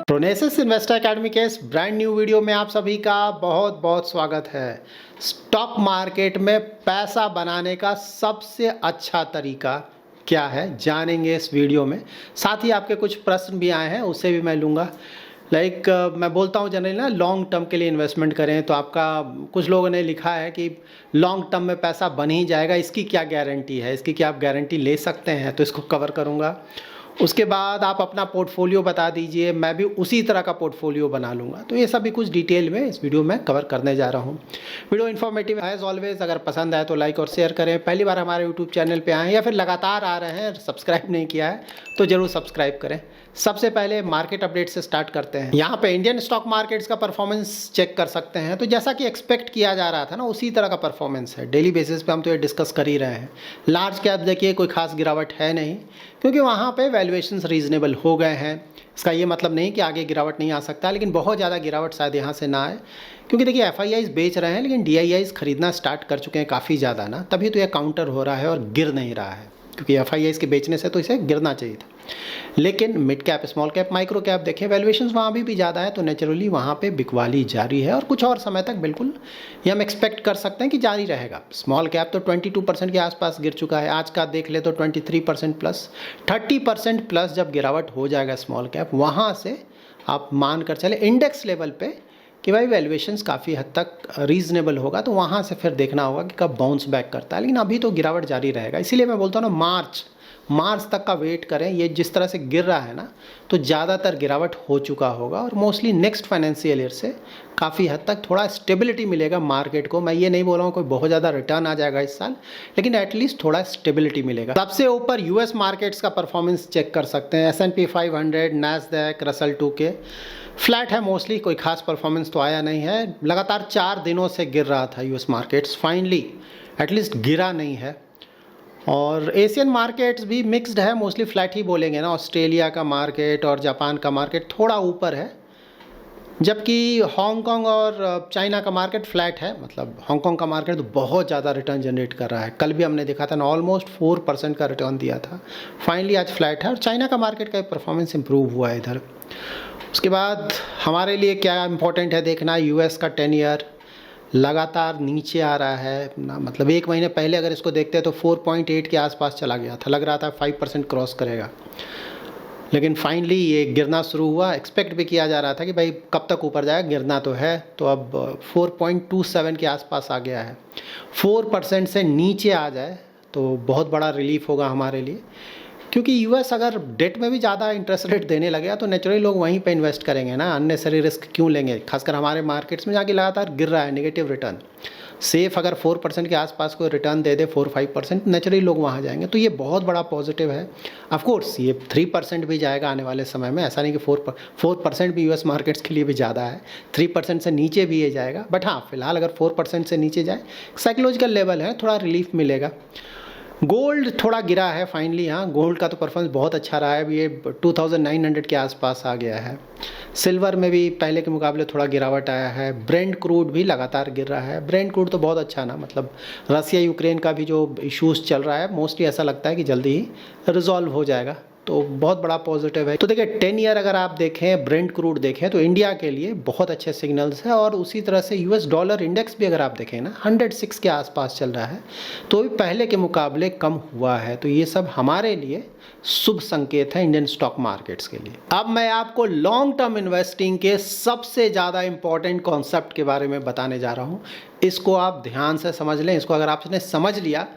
प्रोनेसिस investor academy के इस brand new video में आप सभी का बहुत बहुत स्वागत है। स्टॉक मार्केट में पैसा बनाने का सबसे अच्छा तरीका क्या है जानेंगे इस वीडियो में। साथ ही आपके कुछ प्रश्न भी आए हैं उससे भी मैं लूँगा। मैं बोलता हूँ जनरली ना लॉन्ग टर्म के लिए इन्वेस्टमेंट करें, तो आपका कुछ लोगों ने लिखा है कि लॉन्ग टर्म में पैसा बन ही जाएगा, इसकी क्या गारंटी है, इसकी क्या आप गारंटी ले सकते हैं, तो इसको कवर करूँगा। उसके बाद आप अपना पोर्टफोलियो बता दीजिए, मैं भी उसी तरह का पोर्टफोलियो बना लूँगा। तो ये सभी कुछ डिटेल में इस वीडियो में कवर करने जा रहा हूँ। वीडियो इन्फॉर्मेटिव एज ऑलवेज, अगर पसंद आए तो लाइक और शेयर करें। पहली बार हमारे यूट्यूब चैनल पे आए हैं या फिर लगातार आ रहे हैं, सब्सक्राइब नहीं किया है तो ज़रूर सब्सक्राइब करें। सबसे पहले मार्केट अपडेट से स्टार्ट करते हैं। यहाँ पे इंडियन स्टॉक मार्केट्स का परफॉर्मेंस चेक कर सकते हैं। तो जैसा कि एक्सपेक्ट किया जा रहा था ना, उसी तरह का परफॉर्मेंस है। डेली बेसिस पे हम तो ये डिस्कस कर ही रहे हैं। लार्ज कैप देखिए कोई खास गिरावट है नहीं, क्योंकि वहाँ पे वैल्यूएशंस रीजनेबल हो गए हैं। इसका ये मतलब नहीं कि आगे गिरावट नहीं आ सकता, लेकिन बहुत ज़्यादा गिरावट शायद यहाँ से ना आए, क्योंकि देखिए FIIs बेच रहे हैं लेकिन DIIs खरीदना स्टार्ट कर चुके हैं काफ़ी ज़्यादा ना, तभी तो ये काउंटर हो रहा है और गिर नहीं रहा है, क्योंकि FIIs के बेचने से तो इसे गिरना चाहिए था। लेकिन mid cap, small cap, micro cap देखें, वैल्यूएशंस वहाँ भी ज़्यादा है, तो नेचुरली वहाँ पे बिकवाली जारी है और कुछ और समय तक बिल्कुल ये हम एक्सपेक्ट कर सकते हैं कि जारी रहेगा। स्मॉल कैप तो 22% के आसपास गिर चुका है, आज का देख ले तो 23% प्लस, 30% प्लस जब गिरावट हो जाएगा स्मॉल कैप, वहाँ से आप मान कर चले इंडेक्स लेवल पे कि भाई वैल्यूएशंस काफ़ी हद तक रीज़नेबल होगा, तो वहाँ से फिर देखना होगा कि कब बाउंस बैक करता है। लेकिन अभी तो गिरावट जारी रहेगा, इसीलिए मैं बोलता हूँ ना मार्च तक का वेट करें। ये जिस तरह से गिर रहा है ना, तो ज़्यादातर गिरावट हो चुका होगा और मोस्टली नेक्स्ट फाइनेंशियल ईयर से काफ़ी हद तक थोड़ा स्टेबिलिटी मिलेगा मार्केट को। मैं ये नहीं बोल रहा हूँ कोई बहुत ज़्यादा रिटर्न आ जाएगा इस साल, लेकिन एटलीस्ट थोड़ा स्टेबिलिटी मिलेगा। सबसे ऊपर US मार्केट्स का परफॉर्मेंस चेक कर सकते हैं। S&P 500, Nasdaq, Russell 2K flat है मोस्टली, कोई खास परफॉर्मेंस तो आया नहीं है। लगातार 4 दिनों से गिर रहा था US मार्केट्स, फाइनली एटलीस्ट गिरा नहीं है। और एशियन मार्केट्स भी मिक्स्ड है, मोस्टली फ्लैट ही बोलेंगे ना। ऑस्ट्रेलिया का मार्केट और जापान का मार्केट थोड़ा ऊपर है, जबकि हांगकांग और चाइना का मार्केट फ्लैट है। मतलब हांगकांग का मार्केट तो बहुत ज़्यादा रिटर्न जनरेट कर रहा है, कल भी हमने देखा था ना, ऑलमोस्ट 4% का रिटर्न दिया था, फाइनली आज फ्लैट है। और चाइना का मार्केट का परफॉर्मेंस इंप्रूव हुआ है इधर। उसके बाद हमारे लिए क्या इंपॉर्टेंट है देखना, US का 10 ईयर लगातार नीचे आ रहा है ना। मतलब 1 महीने पहले अगर इसको देखते हैं तो 4.8 के आसपास चला गया था, लग रहा था 5% क्रॉस करेगा, लेकिन फाइनली ये गिरना शुरू हुआ। एक्सपेक्ट भी किया जा रहा था कि भाई कब तक ऊपर जाएगा, गिरना तो है। तो अब 4.27 के आसपास आ गया है। 4% से नीचे आ जाए तो बहुत बड़ा रिलीफ होगा हमारे लिए, क्योंकि US अगर डेट में भी ज़्यादा इंटरेस्ट रेट देने लगेगा तो नेचुरली लोग वहीं पे इन्वेस्ट करेंगे ना। अननेसरी रिस्क क्यों लेंगे, खासकर हमारे मार्केट्स में जाके लगातार गिर रहा है नेगेटिव रिटर्न। सेफ अगर 4% के आसपास कोई रिटर्न दे दे, 4-5%, नेचुरली लोग वहाँ जाएंगे, तो ये बहुत बड़ा पॉजिटिव है। ऑफ कोर्स ये 3% भी जाएगा आने वाले समय में, ऐसा नहीं कि 4% भी US मार्केट्स के लिए भी ज़्यादा है, 3% से नीचे भी ये जाएगा। बट हाँ, फिलहाल अगर 4% से नीचे जाए, साइकोलॉजिकल लेवल है, थोड़ा रिलीफ मिलेगा। गोल्ड थोड़ा गिरा है फाइनली, हाँ गोल्ड का तो परफॉर्मेंस बहुत अच्छा रहा है, ये 2900 के आसपास आ गया है। सिल्वर में भी पहले के मुकाबले थोड़ा गिरावट आया है। ब्रेंट क्रूड भी लगातार गिर रहा है। ब्रेंट क्रूड तो बहुत अच्छा ना, मतलब रसिया यूक्रेन का भी जो इश्यूज़ चल रहा है, मोस्टली ऐसा लगता है कि जल्दी ही रिजॉल्व हो जाएगा, तो बहुत बड़ा पॉजिटिव है। तो देखिए 10 ईयर अगर आप देखें, ब्रेंट क्रूड देखें, तो इंडिया के लिए बहुत अच्छे सिग्नल्स है। और उसी तरह से US डॉलर इंडेक्स भी अगर आप देखें ना, 106 के आसपास चल रहा है, तो भी पहले के मुकाबले कम हुआ है। तो ये सब हमारे लिए शुभ संकेत है इंडियन स्टॉक मार्केट्स के लिए। अब मैं आपको लॉन्ग टर्म इन्वेस्टिंग के सबसे ज़्यादा इंपॉर्टेंट कॉन्सेप्ट के बारे में बताने जा रहा हूँ। इसको आप ध्यान से समझ लें। इसको अगर आपने समझ लिया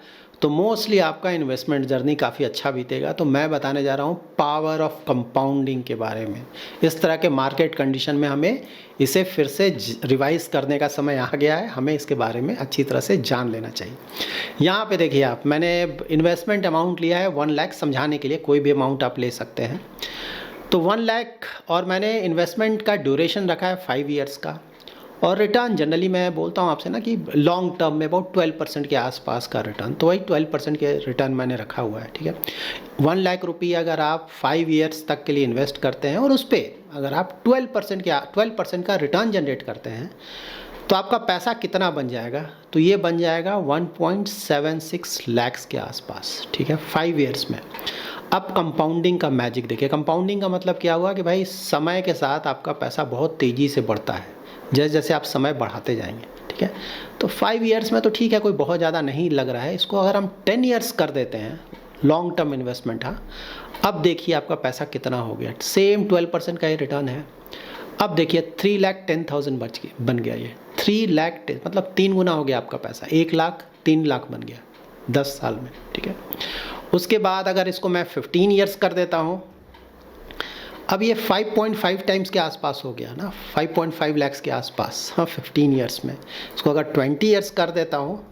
तो मोस्टली आपका इन्वेस्टमेंट जर्नी काफ़ी अच्छा बीतेगा। तो मैं बताने जा रहा हूँ पावर ऑफ कंपाउंडिंग के बारे में। इस तरह के मार्केट कंडीशन में हमें इसे फिर से रिवाइज करने का समय आ गया है, हमें इसके बारे में अच्छी तरह से जान लेना चाहिए। यहाँ पे देखिए आप, मैंने इन्वेस्टमेंट अमाउंट लिया है 1 लाख, समझाने के लिए कोई भी अमाउंट आप ले सकते हैं। तो 1 लाख, और मैंने इन्वेस्टमेंट का ड्यूरेशन रखा है 5 ईयर्स का। और रिटर्न जनरली मैं बोलता हूँ आपसे ना कि लॉन्ग टर्म में अबाउट 12% के आसपास का रिटर्न, तो वही 12% के रिटर्न मैंने रखा हुआ है। ठीक है, 1 लाख रुपये अगर आप 5 ईयर्स तक के लिए इन्वेस्ट करते हैं और उस पर अगर आप 12% का रिटर्न जनरेट करते हैं, तो आपका पैसा कितना बन जाएगा, तो ये बन जाएगा 1.76 लाख के आसपास। ठीक है, 5 ईयर्स में। अब कंपाउंडिंग का मैजिक देखिए। कंपाउंडिंग का मतलब क्या हुआ कि भाई समय के साथ आपका पैसा बहुत तेज़ी से बढ़ता है जैसे जैसे आप समय बढ़ाते जाएंगे, ठीक है। तो 5 ईयर्स में तो ठीक है, कोई बहुत ज़्यादा नहीं लग रहा है। इसको अगर हम 10 ईयर्स कर देते हैं, लॉन्ग टर्म इन्वेस्टमेंट। हाँ, अब देखिए आपका पैसा कितना हो गया। सेम 12% का ये रिटर्न है। अब देखिए 3,10,000 बन गया ये 3,10,000 मतलब 3 गुना हो गया आपका पैसा। 1 लाख 3 लाख बन गया 10 साल में, ठीक है। उसके बाद अगर इसको मैं 15 ईयर्स कर देता हूँ, अब ये 5.5 टाइम्स के आसपास हो गया ना, 5.5 लाख के आसपास। हाँ, 15 ईयर्स में। इसको अगर 20 ईयर्स कर देता हूँ,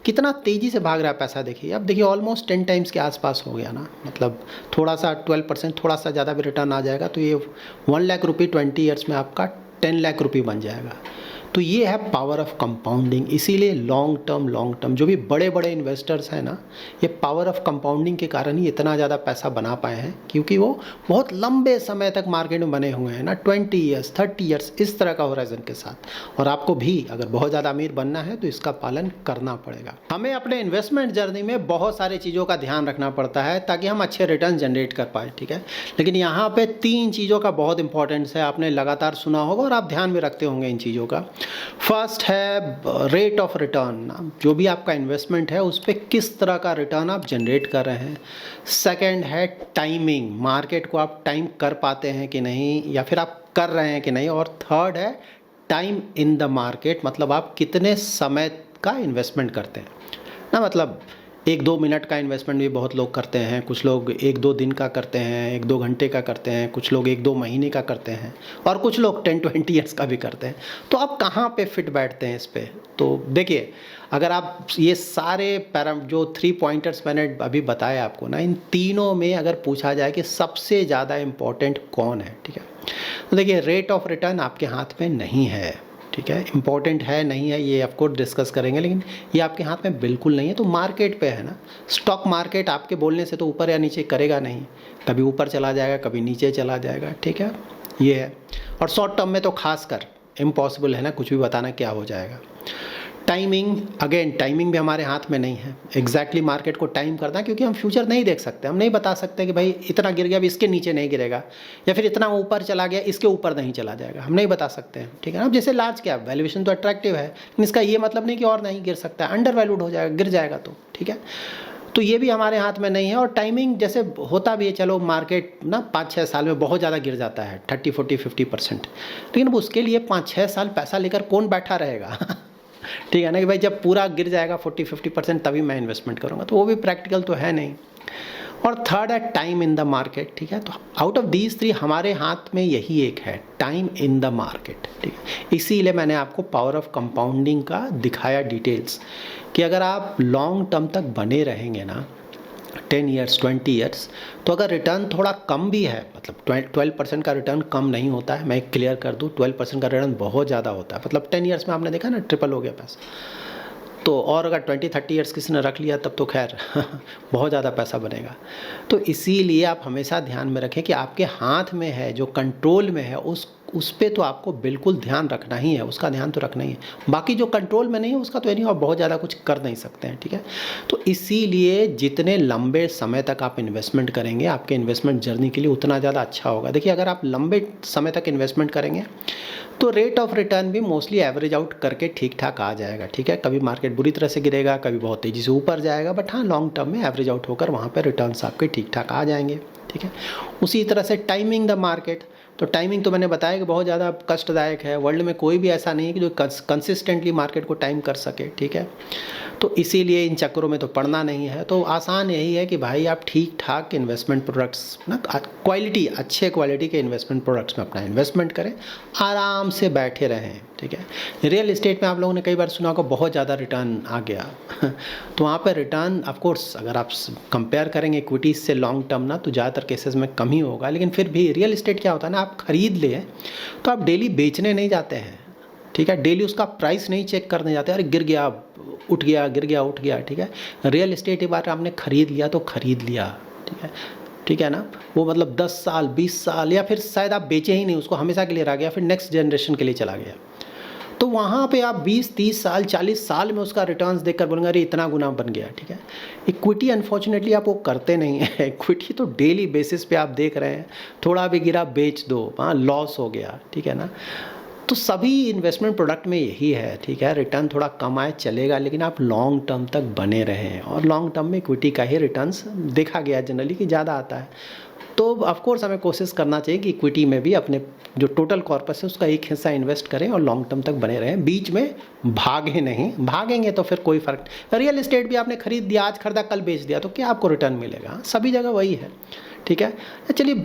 कितना तेज़ी से भाग रहा है पैसा देखिए। अब देखिए ऑलमोस्ट 10 टाइम्स के आसपास हो गया ना, मतलब थोड़ा सा 12%, थोड़ा सा ज़्यादा भी रिटर्न आ जाएगा तो ये 1 लाख रुपये 20 ईयर्स में आपका 10 लाख रुपये बन जाएगा। तो ये है पावर ऑफ कंपाउंडिंग। इसीलिए लॉन्ग टर्म जो भी बड़े बड़े इन्वेस्टर्स हैं ना, ये पावर ऑफ कंपाउंडिंग के कारण ही इतना ज़्यादा पैसा बना पाए हैं, क्योंकि वो बहुत लंबे समय तक मार्केट में बने हुए हैं ना, 20 ईयर्स 30 ईयर्स इस तरह का होराइजन के साथ। और आपको भी अगर बहुत ज़्यादा अमीर बनना है तो इसका पालन करना पड़ेगा। हमें अपने इन्वेस्टमेंट जर्नी में बहुत सारी चीज़ों का ध्यान रखना पड़ता है ताकि हम अच्छे रिटर्न जनरेट कर पाए, ठीक है। लेकिन यहाँ पे 3 चीज़ों का बहुत इंपॉर्टेंस है, आपने लगातार सुना होगा और आप ध्यान में रखते होंगे इन चीज़ों का। फर्स्ट है रेट ऑफ रिटर्न, जो भी आपका इन्वेस्टमेंट है उस पर किस तरह का रिटर्न आप जनरेट कर रहे हैं। सेकंड है टाइमिंग, मार्केट को आप टाइम कर पाते हैं कि नहीं, या फिर आप कर रहे हैं कि नहीं। और थर्ड है टाइम इन द मार्केट, मतलब आप कितने समय का इन्वेस्टमेंट करते हैं ना, मतलब 1-2 मिनट का इन्वेस्टमेंट भी बहुत लोग करते हैं, कुछ लोग 1-2 दिन का करते हैं, 1-2 घंटे का करते हैं, कुछ लोग 1-2 महीने का करते हैं, और कुछ लोग 10-20 ईयर्स का भी करते हैं। तो आप कहाँ पे फिट बैठते हैं इस पे? तो देखिए, अगर आप ये सारे जो 3 पॉइंटर्स मैंने अभी बताए आपको ना, इन तीनों में अगर पूछा जाए कि सबसे ज़्यादा इम्पोर्टेंट कौन है, ठीक है, तो देखिए रेट ऑफ रिटर्न आपके हाथ में नहीं है, ठीक है। इम्पॉर्टेंट है नहीं है ये ऑफकोर्स डिस्कस करेंगे, लेकिन ये आपके हाथ में बिल्कुल नहीं है। तो मार्केट पे है ना, स्टॉक मार्केट आपके बोलने से तो ऊपर या नीचे करेगा नहीं, कभी ऊपर चला जाएगा कभी नीचे चला जाएगा, ठीक है, ये है। और शॉर्ट टर्म में तो खासकर इम्पॉसिबल है ना, कुछ भी बताना क्या हो जाएगा। टाइमिंग, अगेन टाइमिंग भी हमारे हाथ में नहीं है एग्जैक्टली मार्केट को टाइम करना, क्योंकि हम फ्यूचर नहीं देख सकते। हम नहीं बता सकते कि भाई इतना गिर गया अब इसके नीचे नहीं गिरेगा, या फिर इतना ऊपर चला गया इसके ऊपर नहीं चला जाएगा, हम नहीं बता सकते हैं, ठीक है ना। अब जैसे लार्ज कैप वैल्यूएशन तो अट्रैक्टिव है, लेकिन इसका ये मतलब नहीं कि और नहीं गिर सकता है, अंडर वैल्यूड हो जाएगा, गिर जाएगा तो, ठीक है। तो ये भी हमारे हाथ में नहीं है। और टाइमिंग जैसे होता भी है, चलो मार्केट ना 5-6 साल में बहुत ज़्यादा गिर जाता है 30, 40, 50%, लेकिन अब उसके लिए 5-6 साल पैसा लेकर कौन बैठा रहेगा ठीक है ना, कि भाई जब पूरा गिर जाएगा 40-50% तभी मैं इन्वेस्टमेंट करूँगा, तो वो भी प्रैक्टिकल तो है नहीं। और थर्ड है टाइम इन द मार्केट, ठीक है। तो आउट ऑफ दीज 3 हमारे हाथ में यही एक है, टाइम इन द मार्केट, ठीक है। इसीलिए मैंने आपको पावर ऑफ कंपाउंडिंग का दिखाया डिटेल्स, कि अगर आप लॉन्ग टर्म तक बने रहेंगे ना, 10 ईयर्स 20 ईयर्स, तो अगर रिटर्न थोड़ा कम भी है, मतलब 12% का रिटर्न कम नहीं होता है, मैं क्लियर कर दूं, 12% का रिटर्न बहुत ज़्यादा होता है। मतलब 10 ईयर्स में आपने देखा ना, ट्रिपल हो गया पैसा। तो और अगर 20-30 ईयर्स किसी ने रख लिया तब तो खैर बहुत ज़्यादा पैसा बनेगा। तो इसीलिए आप हमेशा ध्यान में रखें कि आपके हाथ में है, जो कंट्रोल में है, उस पे तो आपको बिल्कुल ध्यान रखना ही है, उसका ध्यान तो रखना ही है। बाकी जो कंट्रोल में नहीं है उसका तो नहीं, आप बहुत ज़्यादा कुछ कर नहीं सकते हैं, ठीक है। तो इसीलिए जितने लंबे समय तक आप इन्वेस्टमेंट करेंगे, आपके इन्वेस्टमेंट जर्नी के लिए उतना ज़्यादा अच्छा होगा। देखिए, अगर आप लंबे समय तक इन्वेस्टमेंट करेंगे तो रेट ऑफ रिटर्न भी मोस्टली एवरेज आउट करके ठीक ठाक आ जाएगा, ठीक है। कभी मार्केट बुरी तरह से गिरेगा, कभी बहुत तेज़ी से ऊपर जाएगा, बट हाँ, लॉन्ग टर्म में एवरेज आउट होकर वहाँ पर रिटर्न्स आपके ठीक ठाक आ जाएंगे, ठीक है। उसी तरह से टाइमिंग द मार्केट, तो टाइमिंग तो मैंने बताया कि बहुत ज़्यादा कष्टदायक है। वर्ल्ड में कोई भी ऐसा नहीं है कि जो कंसिस्टेंटली मार्केट को टाइम कर सके, ठीक है। तो इसीलिए इन चक्करों में तो पड़ना नहीं है। तो आसान यही है कि भाई आप ठीक ठाक इन्वेस्टमेंट प्रोडक्ट्स ना, क्वालिटी, अच्छे क्वालिटी के इन्वेस्टमेंट प्रोडक्ट्स में अपना इन्वेस्टमेंट करें, आराम से बैठे रहें, ठीक है। रियल इस्टेट में आप लोगों ने कई बार सुना होगा बहुत ज़्यादा रिटर्न आ गया तो वहाँ पर रिटर्न ऑफकोर्स अगर आप कंपेयर करेंगे इक्विटीज़ से लॉन्ग टर्म ना, तो ज़्यादातर केसेस में कम ही होगा। लेकिन फिर भी रियल इस्टेट क्या होता है ना, आप खरीद ले तो आप डेली बेचने नहीं जाते हैं, ठीक है। डेली उसका प्राइस नहीं चेक करने जाते, अरे गिर गया उठ गया, गिर गया उठ गया, ठीक है। रियल इस्टेट एक बार आपने खरीद लिया तो खरीद लिया, ठीक है, ठीक है ना। वो मतलब 10 साल 20 साल, या फिर शायद आप बेचे ही नहीं उसको, हमेशा के लिए रह गया, फिर नेक्स्ट जनरेशन के लिए चला गया। तो वहाँ पे आप 20-30 साल 40 साल में उसका रिटर्न्स देखकर बोलेंगे अरे इतना गुना बन गया, ठीक है। इक्विटी अनफॉर्चुनेटली आप वो करते नहीं हैं। इक्विटी तो डेली बेसिस पे आप देख रहे हैं, थोड़ा भी गिरा बेच दो, हाँ लॉस हो गया, ठीक है ना। तो सभी इन्वेस्टमेंट प्रोडक्ट में यही है, ठीक है। रिटर्न थोड़ा कम आए चलेगा, लेकिन आप लॉन्ग टर्म तक बने रहें, और लॉन्ग टर्म में इक्विटी का ही रिटर्न्स देखा गया जनरली कि ज़्यादा आता है। तो ऑफ कोर्स हमें कोशिश करना चाहिए कि इक्विटी में भी अपने जो टोटल कॉर्पस है उसका एक हिस्सा इन्वेस्ट करें और लॉन्ग टर्म तक बने रहें, बीच में भागे नहीं। भागेंगे तो फिर कोई फ़र्क। रियल एस्टेट भी आपने खरीद दिया, आज खरीदा कल बेच दिया, तो क्या आपको रिटर्न मिलेगा? सभी जगह वही है, ठीक है। चलिए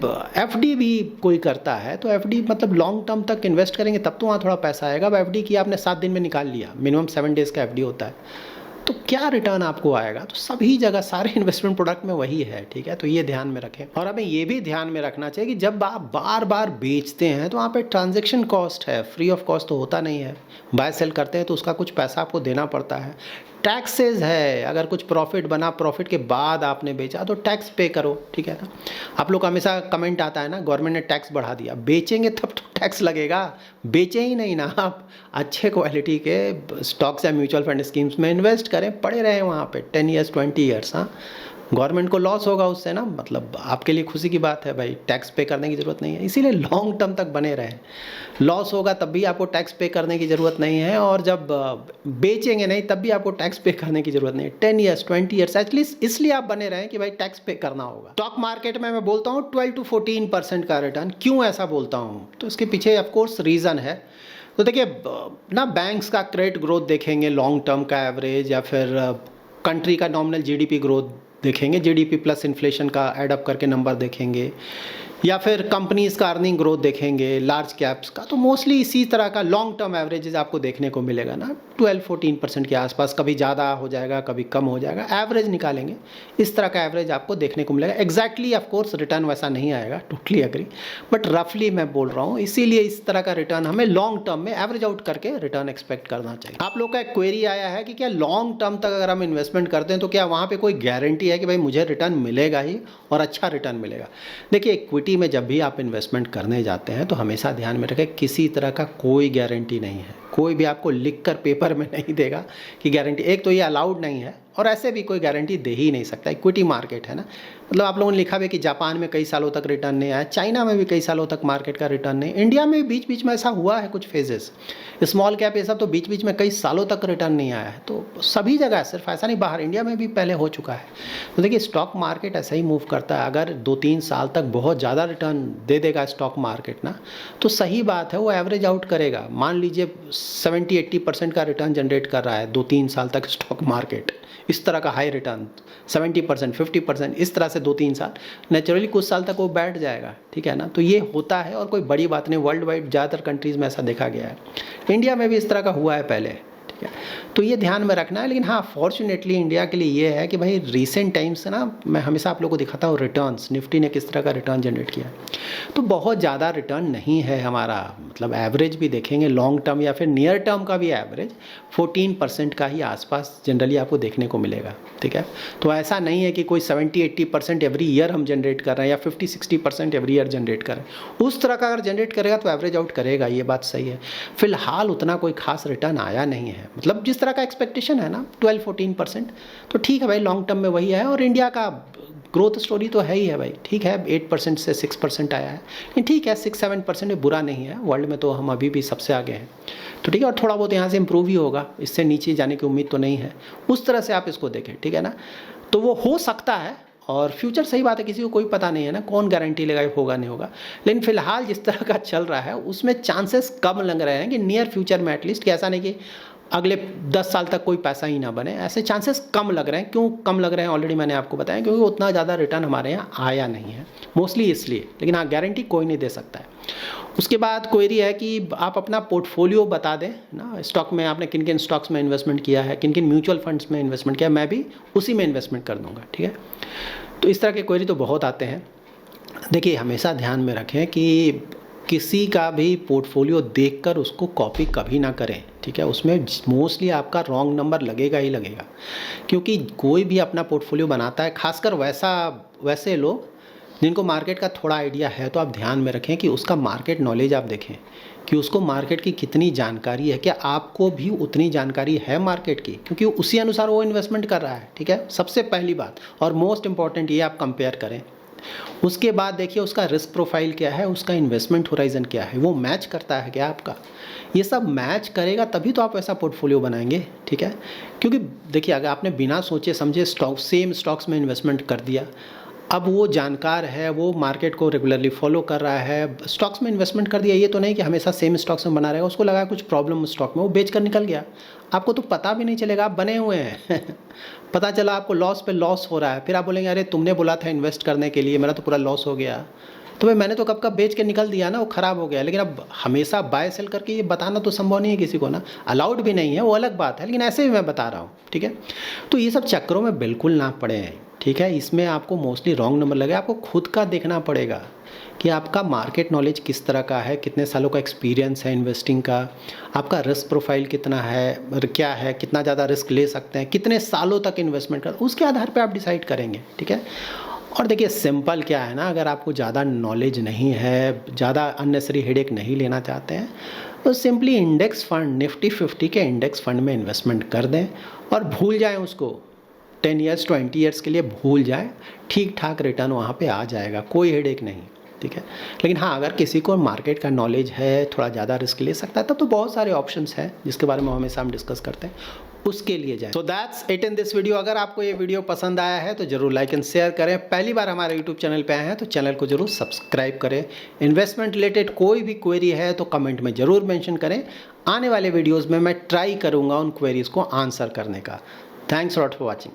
एफडी भी कोई करता है, तो एफडी मतलब लॉन्ग टर्म तक इन्वेस्ट करेंगे तब तो वहाँ थोड़ा पैसा आएगा। अब एफडी किया आपने 7 दिन में निकाल लिया, मिनिमम 7 डेज़ का एफडी होता है, तो क्या रिटर्न आपको आएगा? तो सभी जगह सारे इन्वेस्टमेंट प्रोडक्ट में वही है, ठीक है। तो ये ध्यान में रखें। और हमें ये भी ध्यान में रखना चाहिए कि जब आप बार बार बेचते हैं तो वहाँ पे ट्रांजैक्शन कॉस्ट है, फ्री ऑफ कॉस्ट तो होता नहीं है। बाय सेल करते हैं तो उसका कुछ पैसा आपको देना पड़ता है। टैक्सेस है, अगर कुछ प्रॉफिट बना, प्रॉफिट के बाद आपने बेचा तो टैक्स पे करो, ठीक है ना। आप लोग हमेशा कमेंट आता है ना, गवर्नमेंट ने टैक्स बढ़ा दिया। बेचेंगे तब तो टैक्स लगेगा, बेचे ही नहीं ना आप। अच्छे क्वालिटी के स्टॉक्स या म्यूचुअल फंड स्कीम्स में इन्वेस्ट करें, पड़े रहें वहाँ पे 10 ईयर्स 20 ईयर्स। हाँ, गवर्नमेंट को लॉस होगा उससे ना, मतलब आपके लिए खुशी की बात है भाई, टैक्स पे करने की ज़रूरत नहीं है। इसीलिए लॉन्ग टर्म तक बने रहें। लॉस होगा तब भी आपको टैक्स पे करने की ज़रूरत नहीं है, और जब बेचेंगे नहीं तब भी आपको टैक्स पे करने की ज़रूरत नहीं है। 10 ईयर्स 20 ईयर्स एटलीस्ट इसलिए आप बने रहें कि भाई टैक्स पे करना होगा। स्टॉक मार्केट में मैं बोलता हूँ 12 to 14% का रिटर्न। क्यों ऐसा बोलता हूँ? तो इसके पीछे ऑफकोर्स रीज़न है। तो देखिए ना, बैंक्स का क्रेडिट ग्रोथ देखेंगे लॉन्ग टर्म का एवरेज, या फिर कंट्री का नॉमिनल जीडीपी ग्रोथ देखेंगे, जीडीपी प्लस इन्फ्लेशन का एडअप करके नंबर देखेंगे, या फिर कंपनीज़ का अर्निंग ग्रोथ देखेंगे, लार्ज कैप्स का। तो मोस्टली इसी तरह का लॉन्ग टर्म एवरेजेस आपको देखने को मिलेगा ना, 12-14% के आसपास। कभी ज़्यादा हो जाएगा, कभी कम हो जाएगा, एवरेज निकालेंगे, इस तरह का एवरेज आपको देखने को मिलेगा। एग्जैक्टली ऑफ कोर्स रिटर्न वैसा नहीं आएगा, टोटली एग्री, बट रफली मैं बोल रहा हूँ। इसीलिए इस तरह का रिटर्न हमें लॉन्ग टर्म में एवरेज आउट करके रिटर्न एक्सपेक्ट करना चाहिए। आप लोग का एक क्वेरी आया है कि क्या लॉन्ग टर्म तक अगर हम इन्वेस्टमेंट करते हैं तो क्या वहाँ पर कोई गारंटी है कि भाई मुझे रिटर्न मिलेगा ही और अच्छा रिटर्न मिलेगा? देखिए इक्विटी में जब भी आप इन्वेस्टमेंट करने जाते हैं तो हमेशा ध्यान में रखें, किसी तरह का कोई गारंटी नहीं है। कोई भी आपको लिखकर पेपर में नहीं देगा कि गारंटी। एक तो ये अलाउड नहीं है, और ऐसे भी कोई गारंटी दे ही नहीं सकता। इक्विटी मार्केट है ना, मतलब आप लोगों ने लिखा भी कि जापान में कई सालों तक रिटर्न नहीं आया, चाइना में भी कई सालों तक मार्केट का रिटर्न नहीं, इंडिया में बीच बीच में ऐसा हुआ है कुछ फेजेस, स्मॉल कैप ये सब तो बीच बीच में कई सालों तक रिटर्न नहीं आया है। तो सभी जगह, सिर्फ ऐसा नहीं, बाहर इंडिया में भी पहले हो चुका है। तो देखिए स्टॉक मार्केट ऐसा ही मूव करता है। अगर 2-3 साल तक बहुत ज़्यादा रिटर्न दे देगा स्टॉक मार्केट ना, तो सही बात है, वो एवरेज आउट करेगा। मान लीजिए 70-80% का रिटर्न जनरेट कर रहा है 2-3 साल तक स्टॉक मार्केट, इस तरह का हाई रिटर्न 70% 50%, इस तरह से 2-3 साल, नेचुरली कुछ साल तक वो बैठ जाएगा, ठीक है ना। तो ये होता है और कोई बड़ी बात नहीं, वर्ल्ड वाइड ज़्यादातर कंट्रीज़ में ऐसा देखा गया है। इंडिया में भी इस तरह का हुआ है पहले, ठीक है। तो ये ध्यान में रखना है। लेकिन हाँ, फॉर्चुनेटली इंडिया के लिए ये है कि भाई रीसेंट टाइम्स से ना, मैं हमेशा आप लोगों को दिखाता हूँ रिटर्न्स, निफ्टी ने किस तरह का रिटर्न जनरेट किया है। तो बहुत ज़्यादा रिटर्न नहीं है हमारा, मतलब एवरेज भी देखेंगे लॉन्ग टर्म या फिर नियर टर्म का भी एवरेज 14% का ही आसपास जनरली आपको देखने को मिलेगा, ठीक है। तो ऐसा नहीं है कि कोई 70-80% एवरी ईयर हम जनरेट कर रहे हैं, या 50-60% एवरी ईयर जनरेट कर रहे हैं। उस तरह का अगर जनरेट करेगा तो एवरेज आउट करेगा, ये बात सही है। फिलहाल उतना कोई खास रिटर्न आया नहीं है, मतलब जिस तरह का एक्सपेक्टेशन है ना 12-14%, तो ठीक है भाई, लॉन्ग टर्म में वही है। और इंडिया का ग्रोथ स्टोरी तो है ही है भाई, ठीक है, 8% से 6% आया है, लेकिन ठीक है 6-7% में बुरा नहीं है। वर्ल्ड में तो हम अभी भी सबसे आगे हैं, तो ठीक है। और थोड़ा बहुत यहाँ से इम्प्रूव ही होगा, इससे नीचे जाने की उम्मीद तो नहीं है। उस तरह से आप इसको देखें, ठीक है ना। तो वो हो सकता है, और फ्यूचर सही बात है, किसी को कोई पता नहीं है ना, कौन गारंटी लेगा होगा नहीं होगा। लेकिन फिलहाल जिस तरह का चल रहा है उसमें चांसेस कम लग रहे हैं कि नियर फ्यूचर में एटलीस्ट, कि ऐसा नहीं कि अगले 10 साल तक कोई पैसा ही ना बने, ऐसे चांसेस कम लग रहे हैं। क्यों कम लग रहे हैं ऑलरेडी मैंने आपको बताया, क्योंकि उतना ज़्यादा रिटर्न हमारे यहाँ आया नहीं है, मोस्टली इसलिए। लेकिन हाँ, गारंटी कोई नहीं दे सकता है। उसके बाद क्वेरी है कि आप अपना पोर्टफोलियो बता दें ना, स्टॉक में आपने किन किन स्टॉक्स में इन्वेस्टमेंट किया है, किन किन म्यूचुअल फंड्स में इन्वेस्टमेंट किया है, मैं भी उसी में इन्वेस्टमेंट कर दूँगा, ठीक है। तो इस तरह के क्वेरी तो बहुत आते हैं। देखिए हमेशा ध्यान में रखें कि किसी का भी पोर्टफोलियो देखकर उसको कॉपी कभी ना करें, ठीक है। उसमें मोस्टली आपका रॉन्ग नंबर लगेगा ही लगेगा, क्योंकि कोई भी अपना पोर्टफोलियो बनाता है, खासकर वैसे लोग जिनको मार्केट का थोड़ा आइडिया है तो आप ध्यान में रखें कि उसका मार्केट नॉलेज आप देखें कि उसको मार्केट की कितनी जानकारी है, क्या आपको भी उतनी जानकारी है मार्केट की, क्योंकि उसी अनुसार वो इन्वेस्टमेंट कर रहा है। ठीक है, सबसे पहली बात और मोस्ट इंपॉर्टेंट ये आप कंपेयर करें। उसके बाद देखिए उसका रिस्क प्रोफाइल क्या है, उसका इन्वेस्टमेंट होराइजन क्या है, वो मैच करता है क्या आपका। ये सब मैच करेगा तभी तो आप ऐसा पोर्टफोलियो बनाएंगे। ठीक है, क्योंकि देखिए अगर आपने बिना सोचे समझे सेम स्टॉक्स में इन्वेस्टमेंट कर दिया, अब वो जानकार है, वो मार्केट को रेगुलरली फॉलो कर रहा है, स्टॉक्स में इन्वेस्टमेंट कर दिया, ये तो नहीं कि हमेशा सेम स्टॉक्स में बना रहेगा, उसको लगा कुछ प्रॉब्लम स्टॉक में, वो बेच कर निकल गया, आपको तो पता भी नहीं चलेगा, आप बने हुए हैं पता चला आपको लॉस पे लॉस हो रहा है, फिर आप बोलेंगे अरे तुमने बोला था इन्वेस्ट करने के लिए, मेरा तो पूरा लॉस हो गया। तो भाई मैंने तो कब कब बेच के निकल दिया ना, वो ख़राब हो गया। लेकिन अब हमेशा बाय सेल करके ये बताना तो संभव नहीं है किसी को ना, अलाउड भी नहीं है, वो अलग बात है, लेकिन ऐसे भी मैं बता रहा हूँ। ठीक है, तो ये सब चक्करों में बिल्कुल ना पड़े। ठीक है, इसमें आपको मोस्टली रॉन्ग नंबर लगे, आपको खुद का देखना पड़ेगा कि आपका मार्केट नॉलेज किस तरह का है, कितने सालों का एक्सपीरियंस है इन्वेस्टिंग का, आपका रिस्क प्रोफाइल कितना है और क्या है, कितना ज़्यादा रिस्क ले सकते हैं, कितने सालों तक इन्वेस्टमेंट कर, उसके आधार पे आप डिसाइड करेंगे। ठीक है, और देखिए सिंपल क्या है ना, अगर आपको ज़्यादा नॉलेज नहीं है, ज़्यादा अननेसरी हेडेक नहीं लेना चाहते हैं, तो सिंपली इंडेक्स फंड निफ्टी 50 के इंडेक्स फंड में इन्वेस्टमेंट कर दें और भूल जाएं उसको। 10 ईयर्स 20 ईयर्स के लिए भूल जाए, ठीक ठाक रिटर्न वहाँ पे आ जाएगा, कोई हेडेक नहीं। ठीक है, लेकिन हाँ अगर किसी को मार्केट का नॉलेज है, थोड़ा ज़्यादा रिस्क ले सकता है, तब तो बहुत सारे ऑप्शंस हैं जिसके बारे में हमेशा हम डिस्कस करते हैं, उसके लिए जाए। So that's it in this video. अगर आपको ये वीडियो पसंद आया है तो जरूर लाइक एंड शेयर करें। पहली बार हमारे यूट्यूब चैनल पे आए हैं तो चैनल को जरूर सब्सक्राइब करें। इन्वेस्टमेंट रिलेटेड कोई भी क्वेरी है तो कमेंट में ज़रूर मेंशन करें, आने वाले वीडियोज़ में मैं ट्राई करूँगा उन क्वेरीज़ को आंसर करने का। Thanks lot for watching.